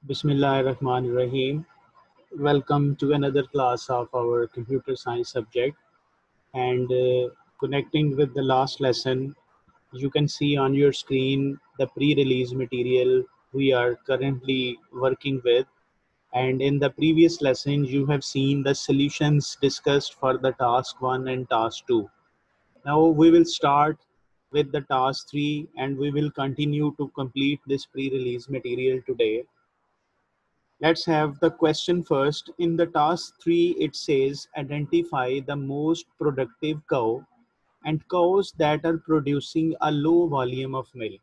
Bismillahirrahmanirrahim. Welcome to another class of our computer science subject. And connecting with the last lesson, you can see on your screen the pre-release material we are currently working with. And in the previous lesson, you have seen the solutions discussed for the task 1 and task 2. Now we will start with the task 3 and we will continue to complete this pre-release material today. Let's have the question first. In the task 3, it says identify the most productive cow and cows that are producing a low volume of milk.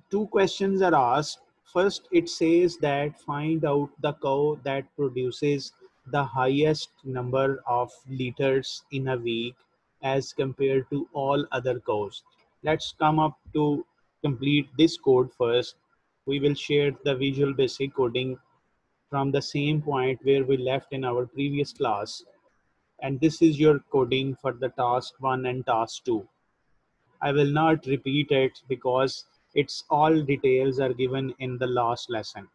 Two questions are asked. First, it says that find out the cow that produces the highest number of liters in a week as compared to all other cows. Let's come up to complete this code first. We will share the Visual Basic coding from the same point where we left in our previous class. And this is your coding for the task 1 and task 2. I will not repeat it because its all details are given in the last lesson.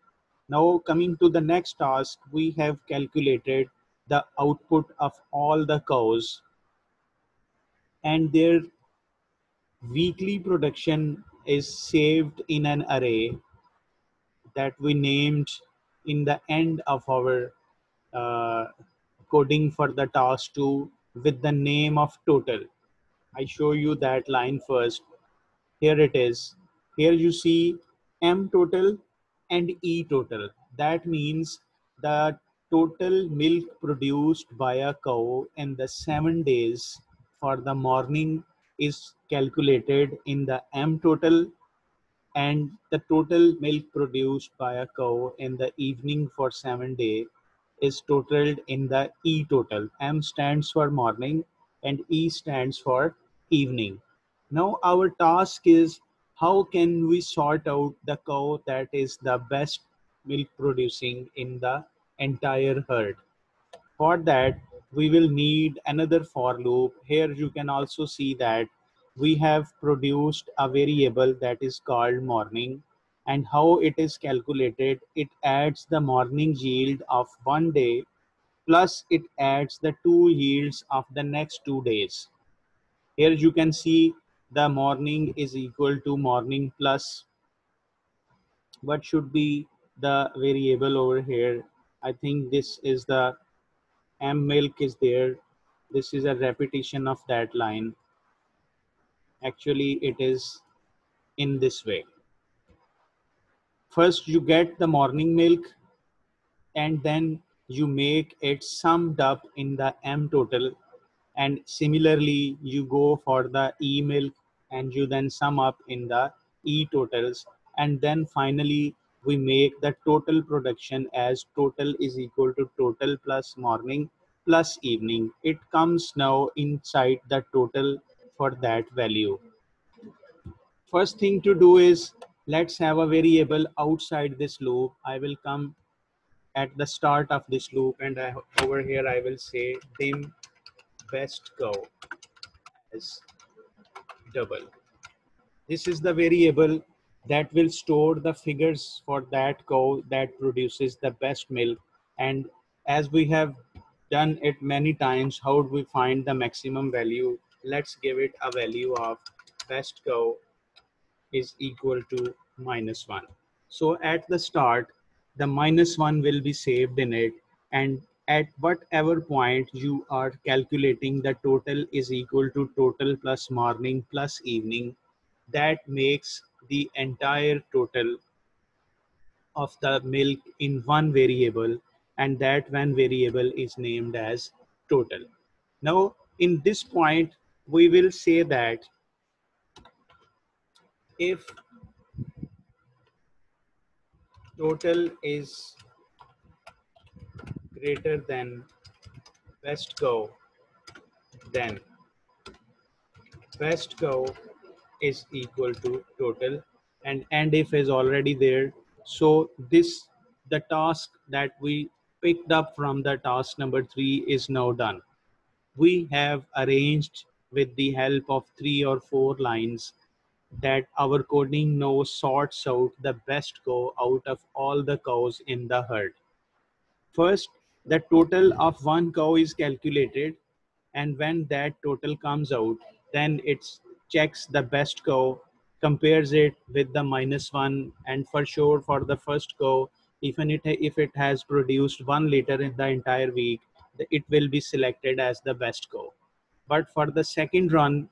Now coming to the next task, we have calculated the output of all the cows and their weekly production is saved in an array that we named in the end of our uh, coding for the task 2 with the name of total. I show you that line first. Here it is. Here you see M total and E total. That means the total milk produced by a cow in the 7 days for the morning is calculated in the M total, and the total milk produced by a cow in the evening for 7 days is totaled in the E total. M stands for morning and E stands for evening. Now our task is how can we sort out the cow that is the best milk producing in the entire herd. For that, we will need another for loop. Here you can also see that we have produced a variable that is called morning, and how it is calculated. It adds the morning yield of 1 day plus it adds the 2 yields of the next 2 days. Here you can see the morning is equal to morning plus what should be the variable over here. I think this is the M milk is there. This is a repetition of that line. Actually, it is in this way. First, you get the morning milk and then you make it summed up in the M total. And similarly, you go for the E milk and you then sum up in the E totals. And then finally, we make the total production as total is equal to total plus morning plus evening. It comes now inside the total for that value. First thing to do is let's have a variable outside this loop. I will come at the start of this loop and over here I will say dim best cow as double. This is the variable that will store the figures for that cow that produces the best milk. And as we have done it many times, how do we find the maximum value? Let's give it a value of best cow is equal to -1. So at the start, the -1 will be saved in it, and at whatever point you are calculating the total is equal to total plus morning plus evening, that makes the entire total of the milk in one variable, and that one variable is named as total. Now in this point, we will say that if total is greater than best cow, then best cow is equal to total, and if is already there. So this the task that we picked up from the task number 3 is now done. We have arranged with the help of 3 or 4 lines that our coding now sorts out the best cow out of all the cows in the herd. First, the total of one cow is calculated, and when that total comes out, then it checks the best cow, compares it with the minus one, and for sure for the first cow, even if it has produced 1 liter in the entire week, it will be selected as the best cow. But for the second run,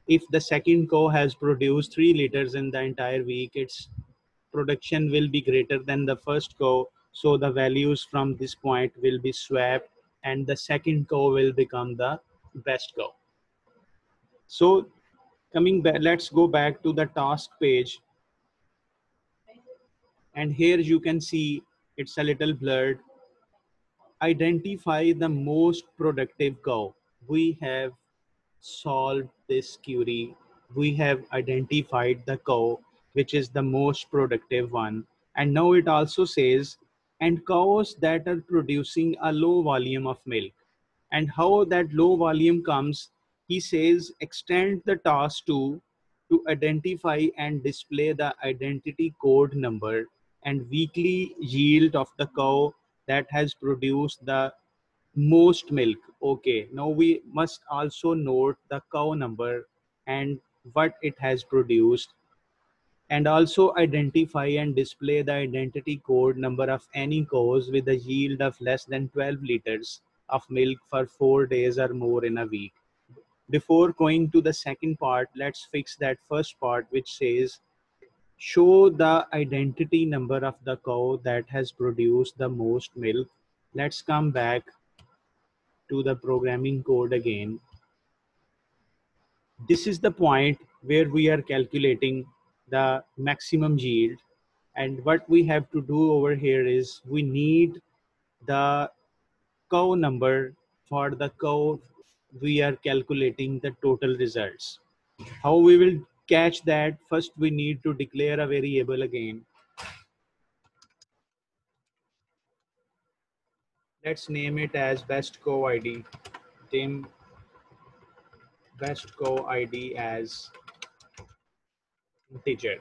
if the second cow has produced 3 liters in the entire week, its production will be greater than the first cow. So the values from this point will be swapped and the second cow will become the best cow. So coming back, let's go back to the task page. And here you can see it's a little blurred. Identify the most productive cow. We have solved this query. We have identified the cow which is the most productive one. And now it also says, and cows that are producing a low volume of milk. And how that low volume comes, he says, extend the task to identify and display the identity code number and weekly yield of the cow that has produced the most milk. Okay, now we must also note the cow number and what it has produced, and also identify and display the identity code number of any cows with a yield of less than 12 liters of milk for 4 days or more in a week. Before going to the second part, let's fix that first part which says show the identity number of the cow that has produced the most milk. Let's come back to the programming code again. This is the point where we are calculating the maximum yield, and what we have to do over here is we need the cow number for the cow we are calculating the total results. How we will catch that? First we need to declare a variable again. Let's name it as best cow id. Name best cow id as integer,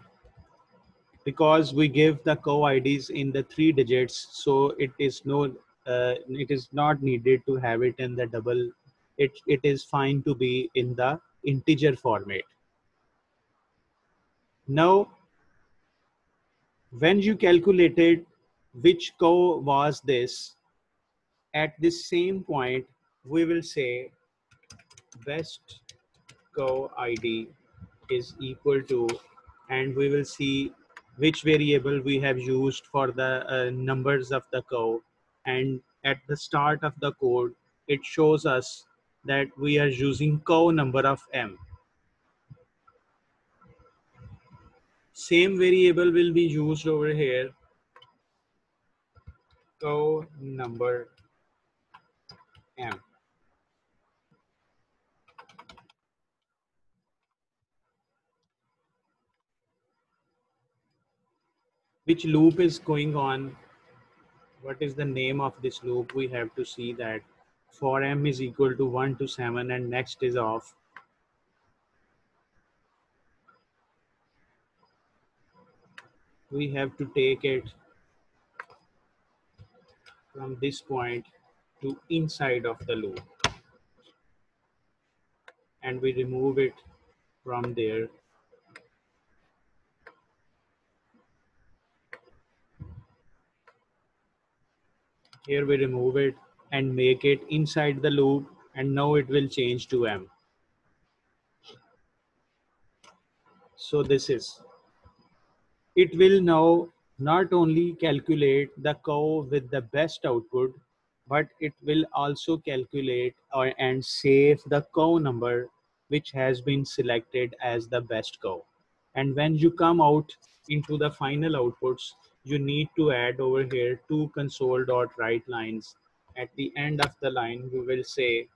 because we give the cow IDs in the 3 digits, so it is not needed to have it in the double. It is fine to be in the integer format. Now, when you calculated which cow was this, at this same point, we will say best cow ID is equal to, and we will see which variable we have used for the numbers of the cow. And at the start of the code, it shows us that we are using cow number of m. Same variable will be used over here, cow number m. Which loop is going on? What is the name of this loop? We have to see that. For m is equal to 1 to 7 and next is off. We have to take it from this point to inside of the loop, and we remove it from there. Here we remove it and make it inside the loop, and now it will change to m. So this is, it will now not only calculate the cow with the best output, but it will also calculate and save the cow number which has been selected as the best cow. And when you come out into the final outputs, you need to add over here two console.write lines. At the end of the line, you will say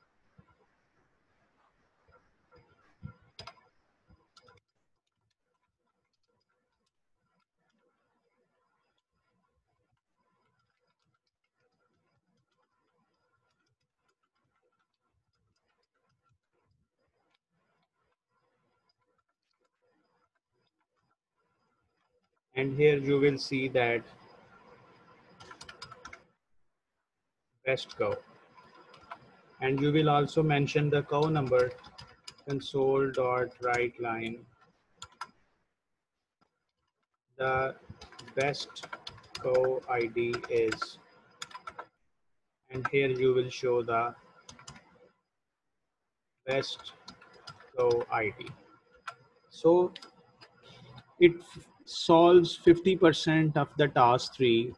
And here you will see that best cow. And you will also mention the cow number, console dot write line. The best cow ID is, and here you will show the best cow ID. So it solves 50% of the task 3.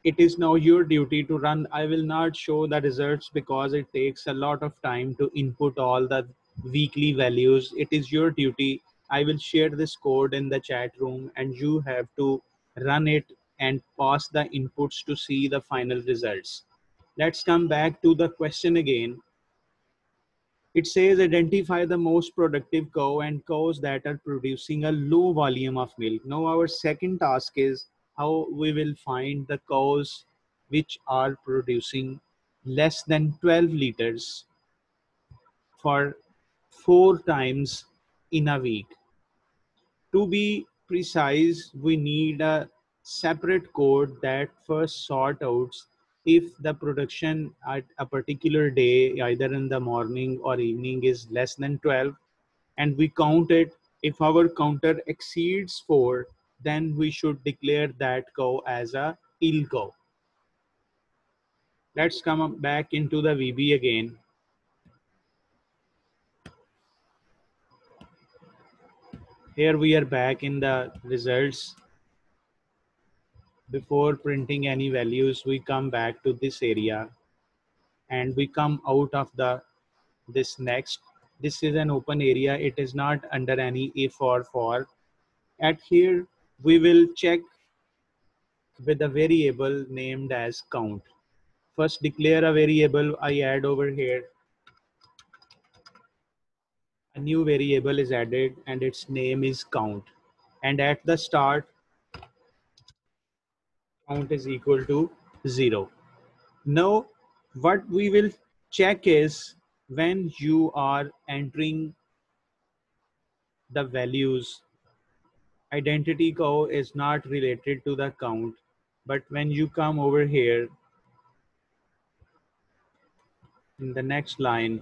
It is now your duty to run. I will not show the results because it takes a lot of time to input all the weekly values. It is your duty. I will share this code in the chat room and you have to run it and pass the inputs to see the final results. Let's come back to the question again. It says identify the most productive cow and cows that are producing a low volume of milk. Now our second task is how we will find the cows which are producing less than 12 liters for 4 times in a week. To be precise, we need a separate code that first sort out if the production at a particular day, either in the morning or evening, is less than 12, and we count it. If our counter exceeds 4, then we should declare that cow as a ill cow. Let's come back into the VB again. Here we are back in the results. Before printing any values, we come back to this area and we come out of this next. This is an open area. It is not under any if or for. At here, we will check with a variable named as count. First declare a variable. I add over here. A new variable is added and its name is count. And at the start, count is equal to 0. Now, what we will check is when you are entering the values, identity cow is not related to the count. But when you come over here in the next line,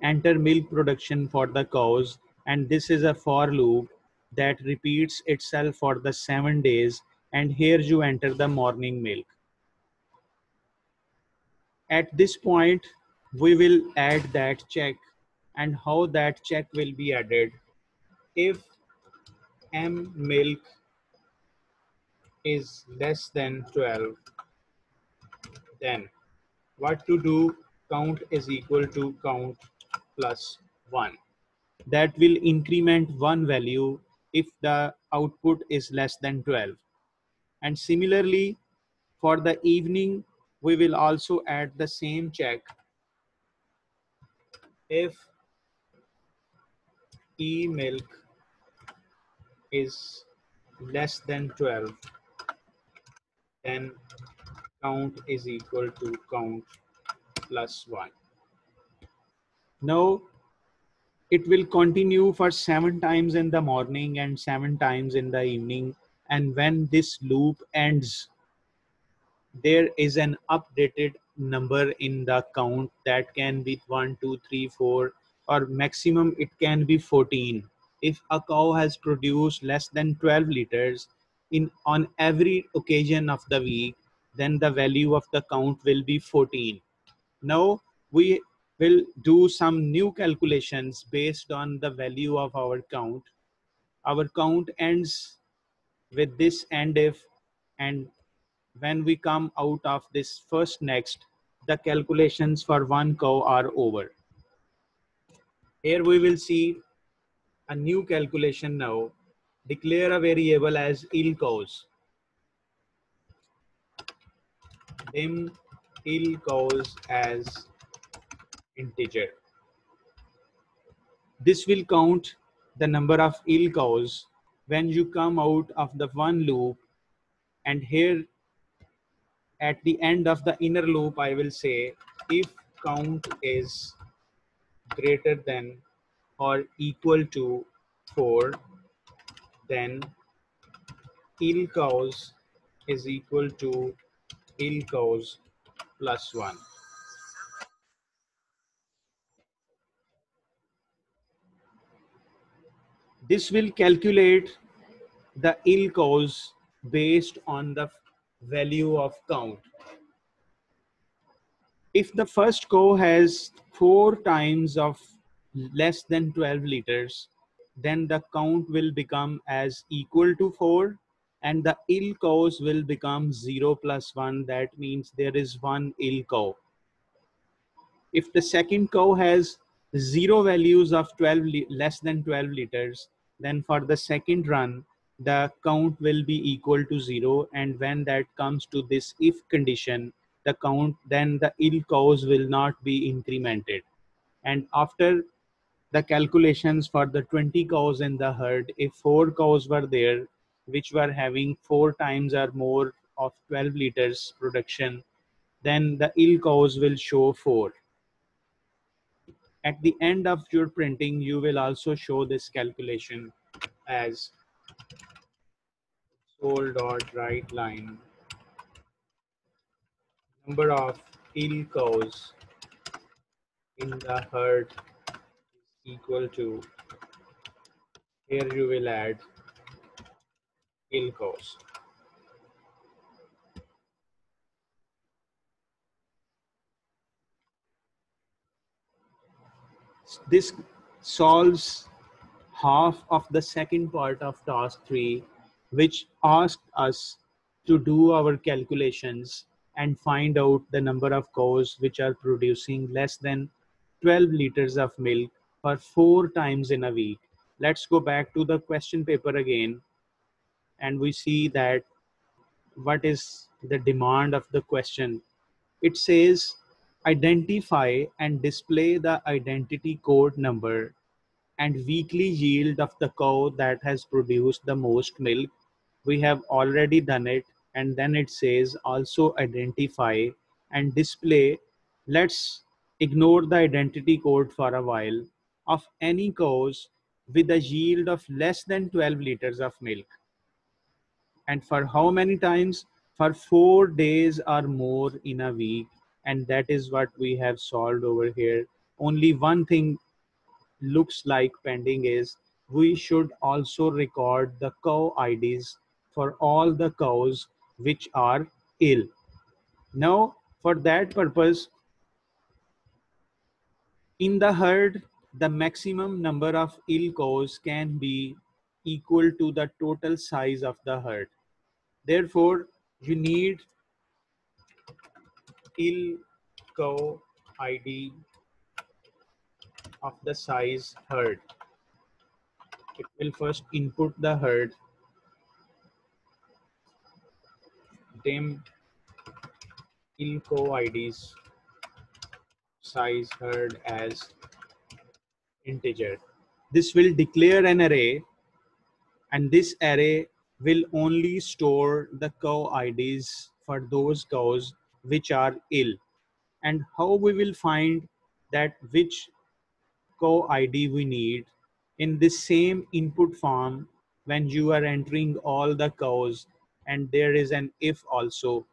enter milk production for the cows, and this is a for loop that repeats itself for the 7 days, and here you enter the morning milk. At this point, we will add that check, and how that check will be added. If M milk is less than 12, then what to do? Count is equal to count plus 1. That will increment one value if the output is less than 12. And similarly, for the evening, we will also add the same check. If E milk is less than 12, then count is equal to count plus 1. Now, it will continue for 7 times in the morning and 7 times in the evening. And when this loop ends, there is an updated number in the count that can be 1, 2, 3, 4, or maximum it can be 14. If a cow has produced less than 12 liters on every occasion of the week, then the value of the count will be 14. Now we will do some new calculations based on the value of our count. Our count ends with this end if, and when we come out of this first next, the calculations for one cow are over. Here we will see a new calculation now. Declare a variable as ill cows. Dim ill cows as integer. This will count the number of ill cows when you come out of the one loop, and here at the end of the inner loop I will say if count is greater than or equal to 4, then ill cows is equal to ill cows plus 1. This will calculate the ill cows based on the value of count. If the first cow has 4 times of less than 12 liters, then the count will become as equal to 4 and the ill cows will become 0 plus 1. That means there is one ill cow. If the second cow has 0 values of less than 12 liters, then for the second run, the count will be equal to 0. And when that comes to this if condition, the count, then the ill cows will not be incremented. And after the calculations for the 20 cows in the herd, if 4 cows were there, which were having 4 times or more of 12 liters production, then the ill cows will show 4. At the end of your printing, you will also show this calculation as sold dot right line number of ill cows in the herd is equal to, here you will add ill cows. This solves half of the second part of task 3, which asked us to do our calculations and find out the number of cows which are producing less than 12 liters of milk for 4 times in a week. Let's go back to the question paper again, and we see that what is the demand of the question. It says identify and display the identity code number and weekly yield of the cow that has produced the most milk. We have already done it. And then it says also identify and display. Let's ignore the identity code for a while, of any cows with a yield of less than 12 liters of milk. And for how many times? For 4 days or more in a week. And that is what we have solved over here. Only one thing looks like pending is we should also record the cow IDs for all the cows which are ill. Now, for that purpose, in the herd, the maximum number of ill cows can be equal to the total size of the herd. Therefore, you need ill cow ID of the size herd. It will first input the herd, dim ill cow IDs size herd as integer. This will declare an array, and this array will only store the cow IDs for those cows which are ill. And how we will find that which cow ID we need? In this same input form, when you are entering all the cows, and there is an if also,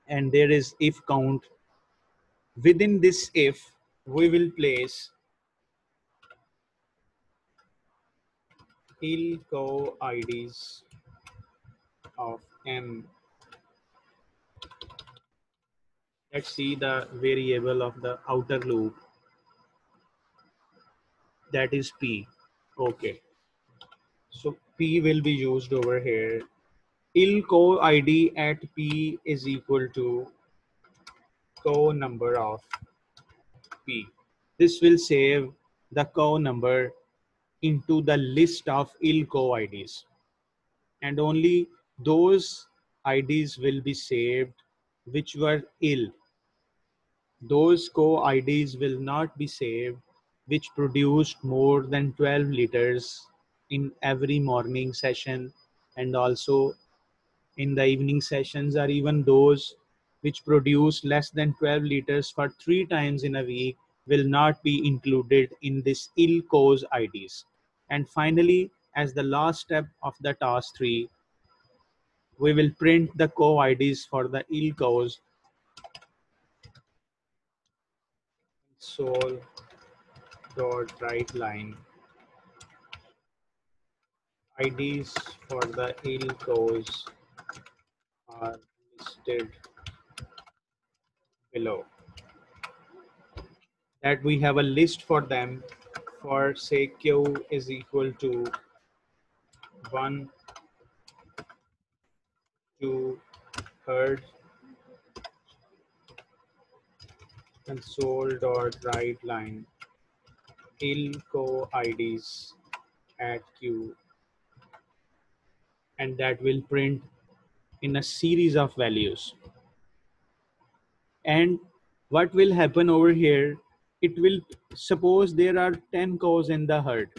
and there is if count. Within this if, we will place ill cow IDs of m. Let's see the variable of the outer loop, that is p. Okay, so p will be used over here. Ill cow ID at p is equal to cow number of p. This will save the cow number into the list of ill cow IDs, and only those IDs will be saved which were ill. Those co-IDs will not be saved which produced more than 12 liters in every morning session, and also in the evening sessions, or even those which produce less than 12 liters for 3 times in a week will not be included in this ill cause IDs. And finally, as the last step of the task 3, we will print the co-IDs for the ill cows. Console dot write line IDs for the ill cows are listed below. That we have a list for them for say q is equal to 1 to herd console dot write line ill co IDs at q, and that will print in a series of values. And what will happen over here, it will suppose there are 10 cows in the herd.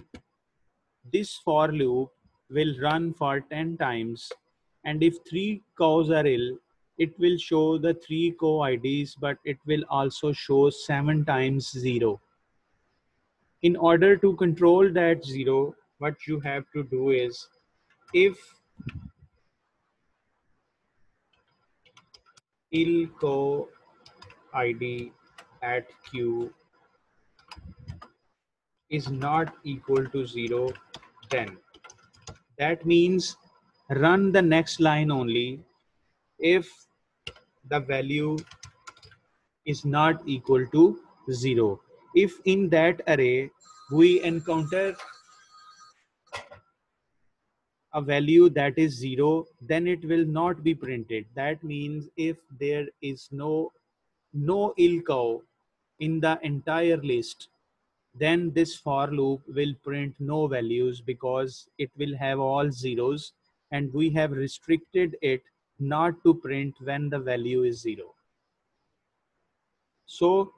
This for loop will run for 10 times, and if 3 cows are ill, it will show the 3 cow IDs, but it will also show 7 times 0. In order to control that 0, what you have to do is, if ill cow ID at q is not equal to 0, then that means run the next line only if the value is not equal to 0. If in that array we encounter a value that is 0, then it will not be printed. That means if there is no ill cow in the entire list, then this for loop will print no values because it will have all zeros, and we have restricted it not to print when the value is 0. So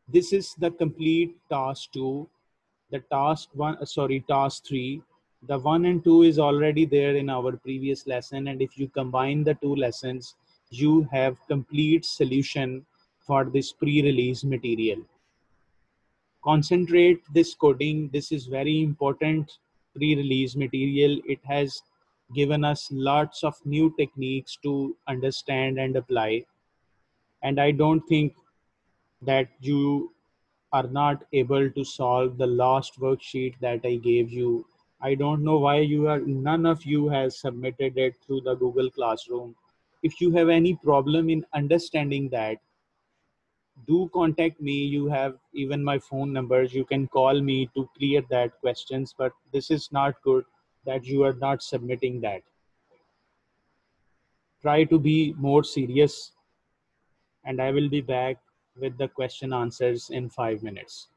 this is the complete task 2. The task 3. The 1 and 2 is already there in our previous lesson, and if you combine the two lessons, you have complete solution for this pre-release material. Concentrate this coding. This is very important pre-release material. It has given us lots of new techniques to understand and apply, and I don't think that you are not able to solve the last worksheet that I gave you. I don't know why none of you has submitted it through the Google Classroom. If you have any problem in understanding that, do contact me. You have even my phone numbers. You can call me to clear that questions, but this is not good that you are not submitting that. Try to be more serious, and I will be back with the question answers in 5 minutes.